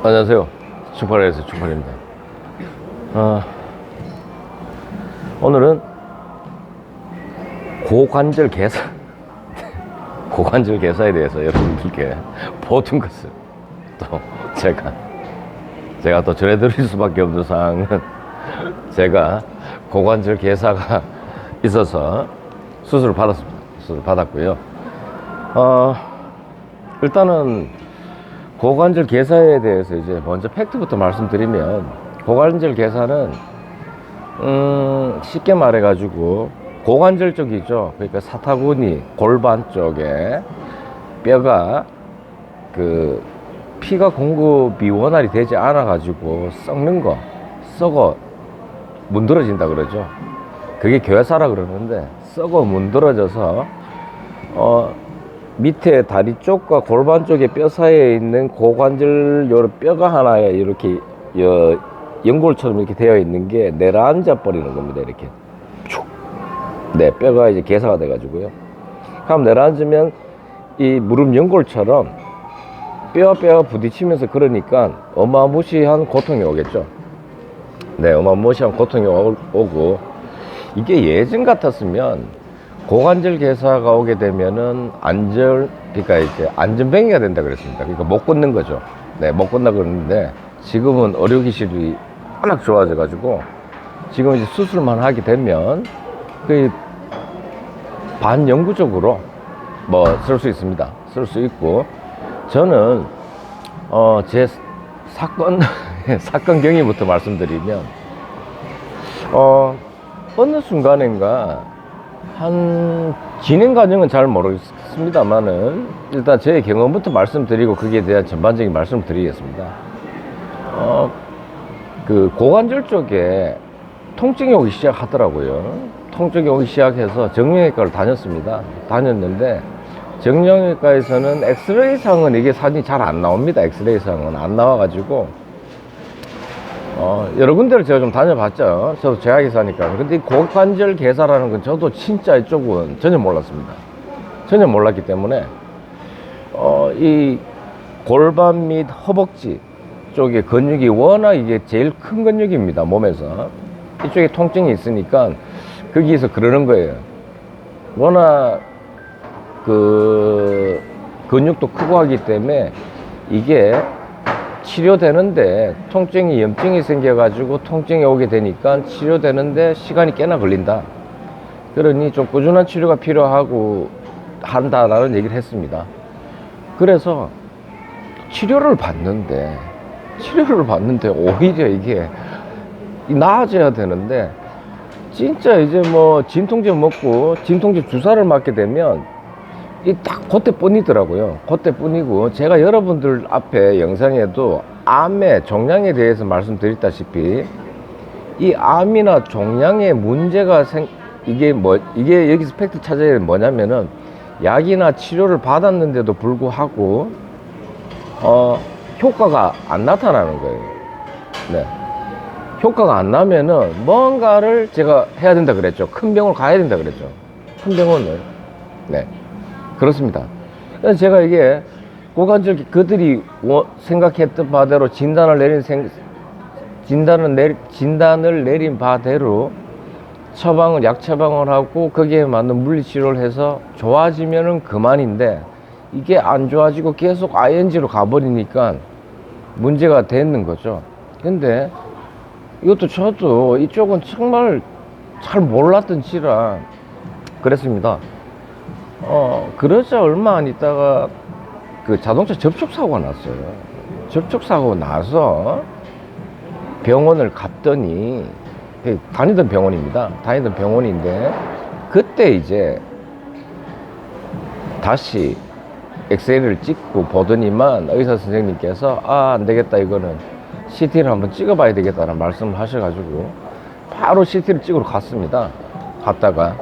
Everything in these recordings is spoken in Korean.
안녕하세요. 충팔에서 충팔입니다. 오늘은 고관절 개사 고관절 개사에 대해서 여러분들께 보충 것을 또 제가 또 전해드릴 수밖에 없는 사항은 제가 고관절 개사가 있어서 수술을 받았습니다. 수술을 받았고요. 일단은 고관절 개사에 대해서 이제 먼저 팩트부터 말씀드리면, 고관절 개사는 쉽게 말해 가지고 고관절 쪽이죠. 그러니까 사타구니 골반 쪽에 뼈가 그 피가 공급이 원활히 되지 않아 가지고 썩어 문드러진다 그러죠. 그게 괴사라 그러는데, 썩어 문드러져서 밑에 다리 쪽과 골반 쪽의 뼈 사이에 있는 고관절 요 뼈가 하나 이렇게 연골처럼 이렇게 되어 있는 게 내려앉아 버리는 겁니다. 이렇게 쭉. 네, 뼈가 이제 개사가 돼 가지고요. 그럼 내려앉으면 이 무릎 연골처럼 뼈가 부딪히면서, 그러니까 어마무시한 고통이 오겠죠. 네, 어마무시한 고통이 오고, 이게 예전 같았으면 고관절 개사가 오게 되면은 그러니까 이제 안전뱅이가 된다 그랬습니다. 그러니까 못 걷는 거죠. 네, 못 걷나 그러는데, 지금은 의료기술이 워낙 좋아져 가지고 지금 이제 수술만 하게 되면 그 반영구적으로 뭐 쓸 수 있습니다. 쓸 수 있고, 저는 제 사건 경위부터 말씀드리면, 어느 순간인가 한 진행 과정은 잘 모르겠습니다만은, 일단 제 경험부터 말씀드리고 거기에 대한 전반적인 말씀을 드리겠습니다. 그 고관절 쪽에 통증이 오기 시작하더라고요. 통증이 오기 시작해서 정형외과를 다녔는데, 정형외과에서는 엑스레이상은 이게 사진이 잘 안 나옵니다. 엑스레이상은 안 나와가지고 여러 군데를 제가 좀 다녀봤죠. 저도 제약회사니까. 근데 고관절 개사라는 건 저도 진짜 이쪽은 전혀 몰랐습니다. 전혀 몰랐기 때문에 이 골반 및 허벅지 쪽의 근육이 워낙 이게 제일 큰 근육입니다. 몸에서 이쪽에 통증이 있으니까 거기에서 그러는 거예요. 워낙 그 근육도 크고 하기 때문에 이게 치료되는데, 통증이 염증이 생겨가지고 통증이 오게 되니까 치료되는데 시간이 꽤나 걸린다. 그러니 좀 꾸준한 치료가 필요하고 한다라는 얘기를 했습니다. 그래서 치료를 받는데 오히려 이게 나아져야 되는데, 진짜 이제 뭐 진통제 먹고 진통제 주사를 맞게 되면 이 딱 그때 뿐이더라고요. 그때 뿐이고, 제가 여러분들 앞에 영상에도 암의 종양에 대해서 말씀드렸다시피, 이 암이나 종양의 문제가 이게 여기서 팩트 찾아야 되는 뭐냐면은, 약이나 치료를 받았는데도 불구하고 효과가 안 나타나는 거예요. 네. 효과가 안 나면은 뭔가를 제가 해야 된다 그랬죠. 큰 병원을 가야 된다 그랬죠. 큰 병원을. 네. 그렇습니다. 그래서 제가 이게 고관절, 그들이 생각했던 바대로 진단을 내린 바대로 약 처방을 하고 거기에 맞는 물리치료를 해서 좋아지면은 그만인데, 이게 안 좋아지고 계속 ING로 가버리니까 문제가 되는 거죠. 근데 저도 이쪽은 정말 잘 몰랐던 지라 그랬습니다. 그러자 얼마 안 있다가 그 자동차 접촉사고가 났어요. 접촉사고 나서 병원을 갔더니, 다니던 병원입니다. 다니던 병원인데, 그때 이제 다시 엑스레이를 찍고 보더니만 의사 선생님께서 안 되겠다, 이거는 CT를 한번 찍어봐야 되겠다는 말씀을 하셔가지고 바로 CT를 찍으러 갔습니다. 갔다가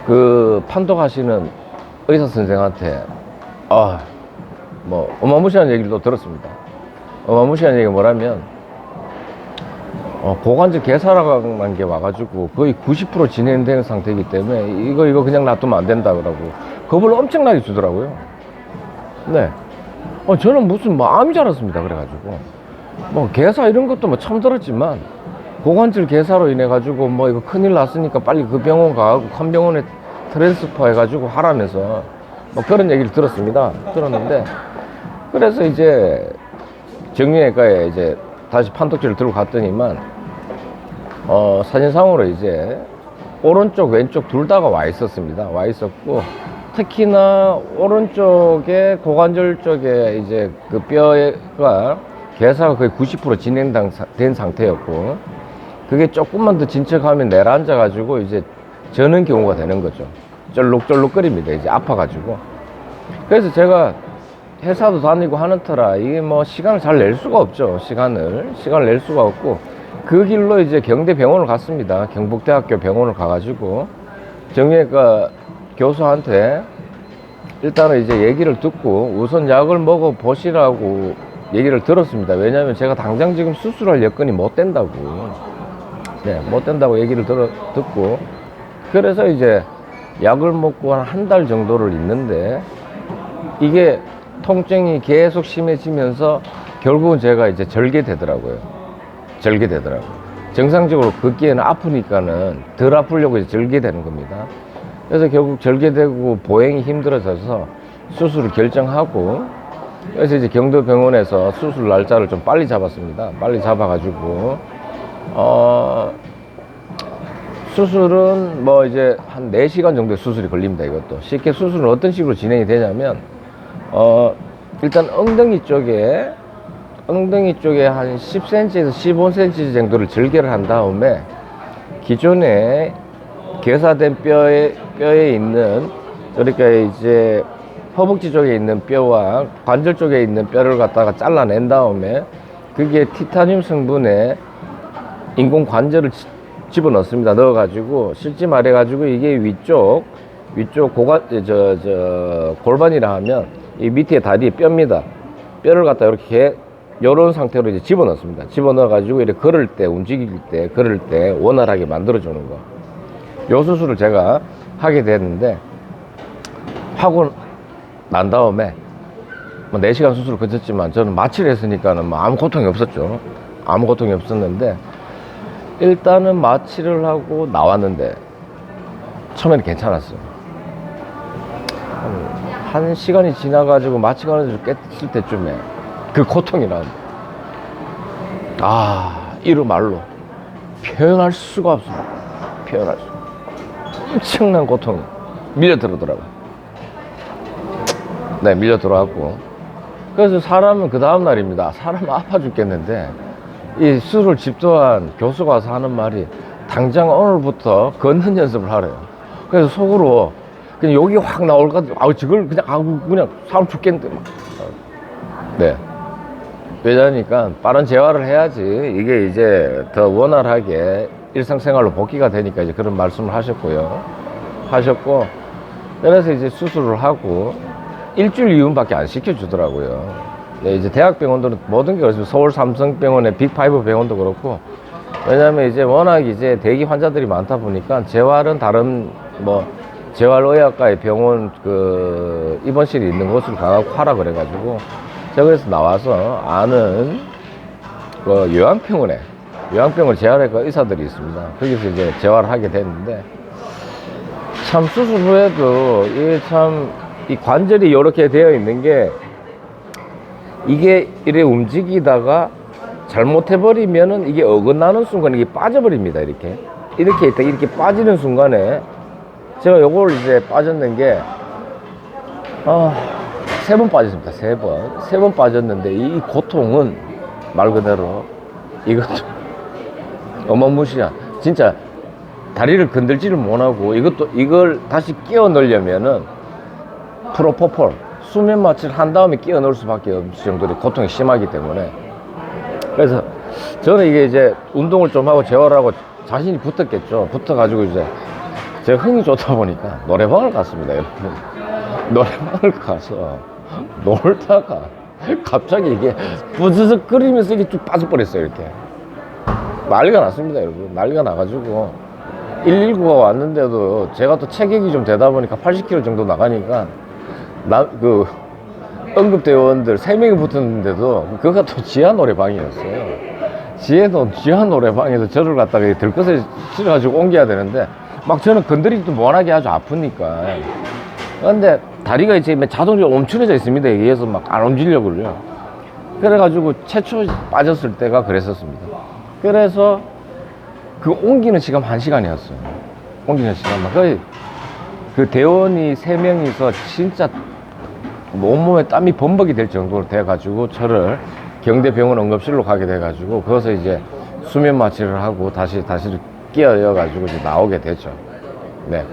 그 판독하시는 의사 선생한테 뭐 어마무시한 얘기를 또 들었습니다. 어마무시한 얘기가 뭐라면, 고관절 개사라는 게 와가지고 거의 90% 진행되는 상태이기 때문에 이거 그냥 놔두면 안 된다 그러고 겁을 엄청나게 주더라고요. 네. 저는 무슨 마음이 자랐습니다. 그래가지고 뭐 개사 이런 것도 뭐 처음 들었지만 고관절 개사로 인해 가지고 뭐 이거 큰일 났으니까 빨리 그 병원 가고 큰 병원에 트랜스퍼 해가지고 하라면서 뭐 그런 얘기를 들었는데, 그래서 이제 정형외과에 이제 다시 판독지를 들고 갔더니만 사진상으로 이제 오른쪽 왼쪽 둘 다가 와 있었습니다. 와 있었고, 특히나 오른쪽에 고관절 쪽에 이제 그 뼈가 개사가 거의 90% 진행된 상태였고, 그게 조금만 더 진척하면 내려앉아 가지고 이제 저는 경우가 되는 거죠. 쩔룩쩔룩거립니다. 이제 아파가지고. 그래서 제가 회사도 다니고 하는 터라 이게 뭐 시간을 잘 낼 수가 없죠. 시간을 낼 수가 없고, 그 길로 이제 경대병원을 갔습니다. 경북대학교 병원을 가가지고 정형외과 교수한테 일단은 이제 얘기를 듣고 우선 약을 먹어 보시라고 얘기를 들었습니다. 왜냐하면 제가 당장 지금 수술할 여건이 못 된다고, 못 된다고 얘기를 듣고, 그래서 이제 약을 먹고 한 달 정도를 있는데, 이게 통증이 계속 심해지면서 결국은 제가 이제 절개되더라고요. 정상적으로 걷기에는 아프니까는 덜 아프려고 이제 절개되는 겁니다. 그래서 결국 절개되고 보행이 힘들어져서 수술을 결정하고, 그래서 이제 경도병원에서 수술 날짜를 좀 빨리 잡았습니다. 빨리 잡아가지고 수술은 뭐 이제 한 4시간 정도의 수술이 걸립니다. 이것도 쉽게 수술은 어떤 식으로 진행이 되냐면, 일단 엉덩이 쪽에 한 10cm에서 15cm 정도를 절개를 한 다음에 기존에 개사된 뼈에 있는, 그러니까 이제 허벅지 쪽에 있는 뼈와 관절 쪽에 있는 뼈를 갖다가 잘라낸 다음에 그게 티타늄 성분의 인공 관절을 집어넣습니다. 넣어가지고 실제 말해가지고 이게 위쪽 골반이라 하면 이 밑에 다리 뼈입니다. 뼈를 갖다 이렇게 요런 상태로 이제 집어넣습니다. 집어넣어가지고 이렇게 움직일 때 원활하게 만들어주는 거. 요 수술을 제가 하게 됐는데, 하고 난 다음에 뭐 4시간 수술을 거쳤지만 저는 마취를 했으니까는 뭐 아무 고통이 없었죠. 아무 고통이 없었는데, 일단은 마취를 하고 나왔는데 처음에는 괜찮았어요. 한 시간이 지나가지고 마취가 어느 정도 깼을 때쯤에 그 고통이 나옵니다. 이루 말로 표현할 수가 없습니다. 엄청난 고통이 밀려들어더라고요. 밀려 들어왔고, 그래서 사람은 그 다음 날입니다. 사람은 아파 죽겠는데 이 수술을 집도한 교수가 와서 하는 말이 당장 오늘부터 걷는 연습을 하래요. 그래서 속으로 그냥 욕이 확 나올 것 같아요. 저걸 그냥 사람 죽겠는데 막. 왜냐니까 빠른 재활을 해야지 이게 이제 더 원활하게 일상생활로 복귀가 되니까 이제 그런 말씀을 하셨고, 그래서 이제 수술을 하고 일주일 이후밖에 안 시켜주더라고요. 이제 대학병원들은 모든 게 그렇습니다. 서울 삼성병원의 빅5 병원도 그렇고, 왜냐하면 이제 워낙 이제 대기 환자들이 많다 보니까 재활은 다른 재활의학과의 병원 그 입원실이 있는 곳을 가고 하라 그래가지고 제가 그래서 나와서 아는 그 요양병원 재활의과 의사들이 있습니다. 거기서 이제 재활을 하게 됐는데, 참 수술 후에도 이게 참 이 관절이 이렇게 되어 있는 게, 이게 이렇게 움직이다가 잘못해버리면은 이게 어긋나는 순간에 이게 빠져버립니다. 이렇게 있다 이렇게 빠지는 순간에 제가 요걸 이제 빠졌는 게 3번 빠졌습니다. 3번 빠졌는데 이 고통은 말 그대로 이것도 어마무시한, 진짜 다리를 건들지를 못하고 이걸 다시 끼워 넣으려면은 프로포폴 수면 마취를 한 다음에 끼워 넣을 수밖에 없을 정도로 고통이 심하기 때문에, 그래서 저는 이게 이제 운동을 좀 하고 재활하고 자신이 붙었겠죠. 붙어가지고 이제 제가 흥이 좋다 보니까 노래방을 갔습니다. 여러분, 노래방을 가서 놀다가 갑자기 이게 부스스 끓이면서 이게 쭉 빠져버렸어요. 이렇게 난리가 났습니다. 여러분, 난리가 나가지고 119가 왔는데도 제가 또 체격이 좀 되다 보니까 80kg 정도 나가니까 응급대원들 3명이 붙었는데도 그가 또 지하 노래방이었어요. 지하 노래방에서 저를 갖다가 들것에 실어가지고 옮겨야 되는데 막 저는 건드리지도 못하게 아주 아프니까. 근데 다리가 이제 자동적으로 멈춰져 있습니다. 여기에서 막 안 움직이려고 그래요. 그래가지고 최초 빠졌을 때가 그랬었습니다. 그래서 그 옮기는 시간 1시간이었어요. 옮기는 시간만. 그 대원이 3명이서 진짜 온몸에 땀이 범벅이 될 정도로 돼가지고 저를 경대병원 응급실로 가게 돼가지고 거기서 이제 수면 마취를 하고 다시 끼어여가지고 이제 나오게 되죠. 네.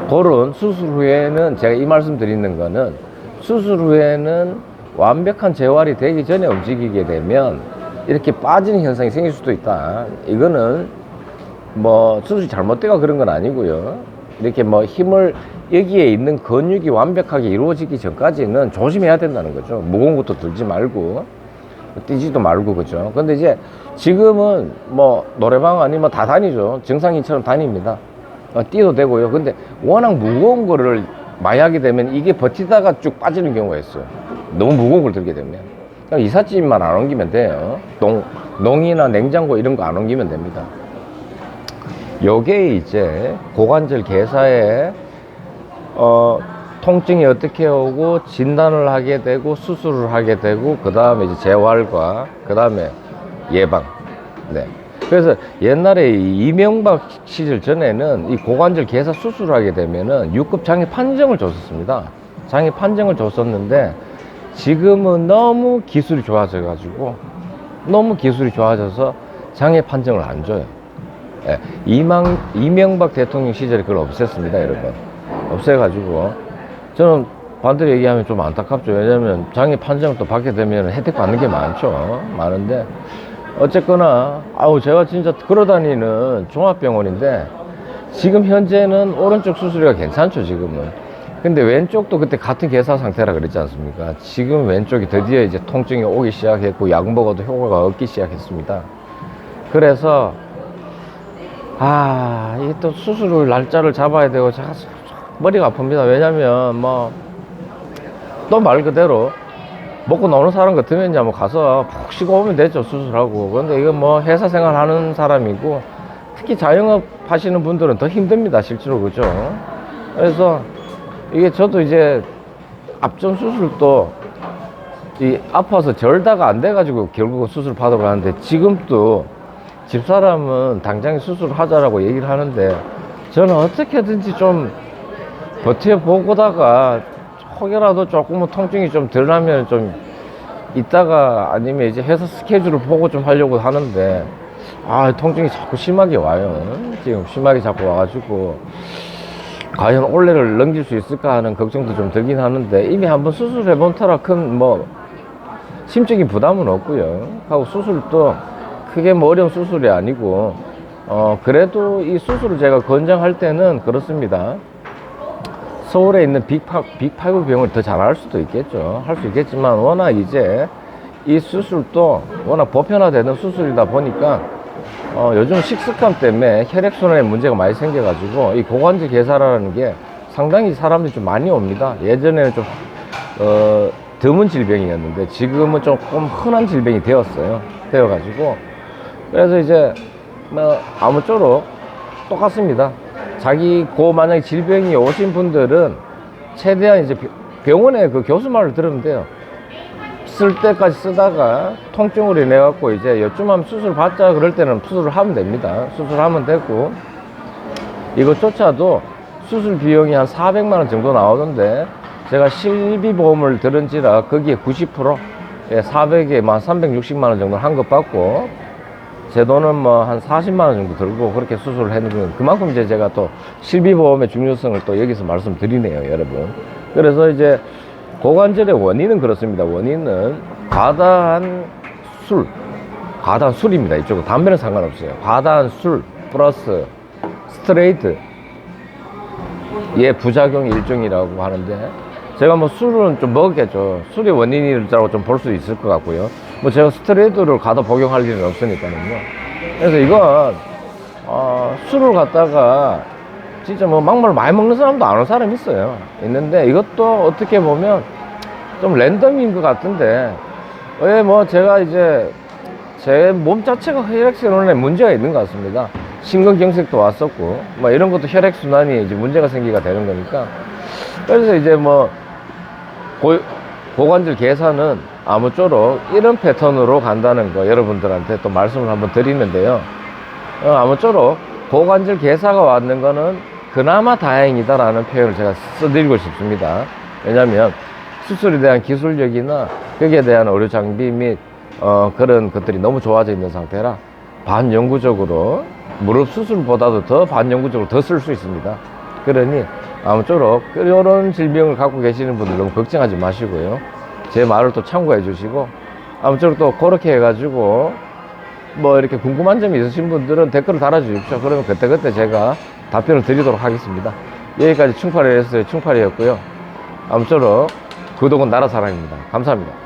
그런 수술 후에는 제가 이 말씀 드리는 거는 수술 후에는 완벽한 재활이 되기 전에 움직이게 되면 이렇게 빠지는 현상이 생길 수도 있다. 이거는 뭐 수술이 잘못되가 그런 건 아니고요. 이렇게 뭐 힘을 여기에 있는 근육이 완벽하게 이루어지기 전까지는 조심해야 된다는 거죠. 무거운 것도 들지 말고 뛰지도 말고 그죠. 근데 이제 지금은 뭐 노래방 아니면 다 다니죠. 정상인처럼 다닙니다. 뛰어도 되고요. 근데 워낙 무거운 거를 많이 하게 되면 이게 버티다가 쭉 빠지는 경우가 있어요. 너무 무거운 걸 들게 되면. 그냥 이삿짐만 안 옮기면 돼요. 농이나 냉장고 이런 거 안 옮기면 됩니다. 요게 이제 고관절 개사에 통증이 어떻게 오고 진단을 하게 되고 수술을 하게 되고 그 다음에 이제 재활과 그 다음에 예방. 네. 그래서 옛날에 이명박 시절 전에는 이 고관절 개사 수술을 하게 되면은 6급 장애 판정을 줬었습니다. 장애 판정을 줬었는데 지금은 너무 기술이 좋아져가지고 장애 판정을 안 줘요. 예, 이명박 대통령 시절에 그걸 없앴습니다, 여러분. 없애가지고 저는 반대로 얘기하면 좀 안타깝죠. 왜냐면 장애 판정을 또 받게 되면 혜택 받는 게 많은데 어쨌거나 제가 진짜 걸어다니는 종합병원인데 지금 현재는 오른쪽 수술이가 괜찮죠, 지금은. 근데 왼쪽도 그때 같은 개사 상태라 그랬지 않습니까? 지금 왼쪽이 드디어 이제 통증이 오기 시작했고 약 먹어도 효과가 없기 시작했습니다. 그래서 이게 또 수술 날짜를 잡아야 되고 제가 머리가 아픕니다. 왜냐면 뭐 또 말 그대로 먹고 나오는 사람 같으면 이제 뭐 가서 푹 쉬고 오면 되죠, 수술하고. 그런데 이거 뭐 회사 생활 하는 사람이고 특히 자영업 하시는 분들은 더 힘듭니다, 실제로. 그죠? 그래서 이게 저도 이제 앞전 수술도 아파서 절다가 안 돼가지고 결국은 수술 받으러 가는데 지금도 집사람은 당장 수술을 하자라고 얘기를 하는데 저는 어떻게든지 좀 버텨보고다가 혹여라도 조금은 통증이 좀 덜 나면 좀 이따가 아니면 이제 회사 스케줄을 보고 좀 하려고 하는데 통증이 자꾸 심하게 와요. 지금 심하게 자꾸 와가지고 과연 올해를 넘길 수 있을까 하는 걱정도 좀 들긴 하는데 이미 한번 수술해본 터라 큰 뭐 심적인 부담은 없고요. 하고 수술도 크게 뭐 어려운 수술이 아니고 그래도 이 수술을 제가 권장할 때는 그렇습니다. 서울에 있는 빅5 병원을 더 잘할 수도 있겠죠. 할 수 있겠지만 워낙 이제 이 수술도 워낙 보편화되는 수술이다 보니까 요즘 식습관 때문에 혈액순환에 문제가 많이 생겨가지고 이 고관절 개사라는 게 상당히 사람들이 좀 많이 옵니다. 예전에는 좀 드문 질병이었는데 지금은 조금 흔한 질병이 되어가지고 그래서 이제 뭐 아무쪼록 똑같습니다. 만약에 질병이 오신 분들은 최대한 이제 병원에 그 교수 말을 들으면 돼요. 쓸 때까지 쓰다가 통증으로 인해 갖고 이제 요쯤 하면 수술 받자 그럴 때는 수술을 하면 됩니다. 수술하면 되고 이것조차도 수술 비용이 한 400만 원 정도 나오던데 제가 실비보험을 들은지라 거기에 90% 400에 만 360만 원 정도 한 것 받고 제 돈은 뭐 한 40만 원 정도 들고 그렇게 수술을 했는 그만큼 이제 제가 또 실비보험의 중요성을 또 여기서 말씀드리네요, 여러분. 그래서 이제 고관절의 원인은 그렇습니다. 원인은 과다한 술입니다. 이쪽은 담배는 상관없어요. 과다한 술 플러스 스트레이트 의 부작용이 일종이라고 하는데 제가 뭐 술은 좀 먹겠죠. 술이 원인이라고 좀 볼 수 있을 것 같고요. 뭐 제가 스트레이트를 가다 복용할 일은 없으니까요. 그래서 이건 술을 갖다가 진짜 뭐 막말 많이 먹는 사람도 안 오는 사람이 있어요. 있는데 이것도 어떻게 보면 좀 랜덤인 것 같은데, 왜 뭐 제가 이제 제 몸 자체가 혈액순환에 문제가 있는 것 같습니다. 심근경색도 왔었고, 뭐 이런 것도 혈액순환이 이제 문제가 생기가 되는 거니까. 그래서 이제 뭐 고관절 개사는 아무쪼록 이런 패턴으로 간다는 거 여러분들한테 또 말씀을 한번 드리는데요. 아무쪼록 고관절 개사가 왔는 거는 그나마 다행이다라는 표현을 제가 써드리고 싶습니다. 왜냐하면 수술에 대한 기술력이나 거기에 대한 의료 장비 및 그런 것들이 너무 좋아져 있는 상태라 반영구적으로 무릎 수술보다도 더 반영구적으로 더 쓸 수 있습니다. 그러니 아무쪼록 이런 질병을 갖고 계시는 분들 너무 걱정하지 마시고요. 제 말을 또 참고해 주시고, 아무쪼록 또 그렇게 해가지고 뭐 이렇게 궁금한 점이 있으신 분들은 댓글을 달아 주십시오. 그러면 그때그때 제가 답변을 드리도록 하겠습니다. 여기까지 충팔이었어요. 충팔이었고요. 아무쪼록 구독은 나라 사랑입니다. 감사합니다.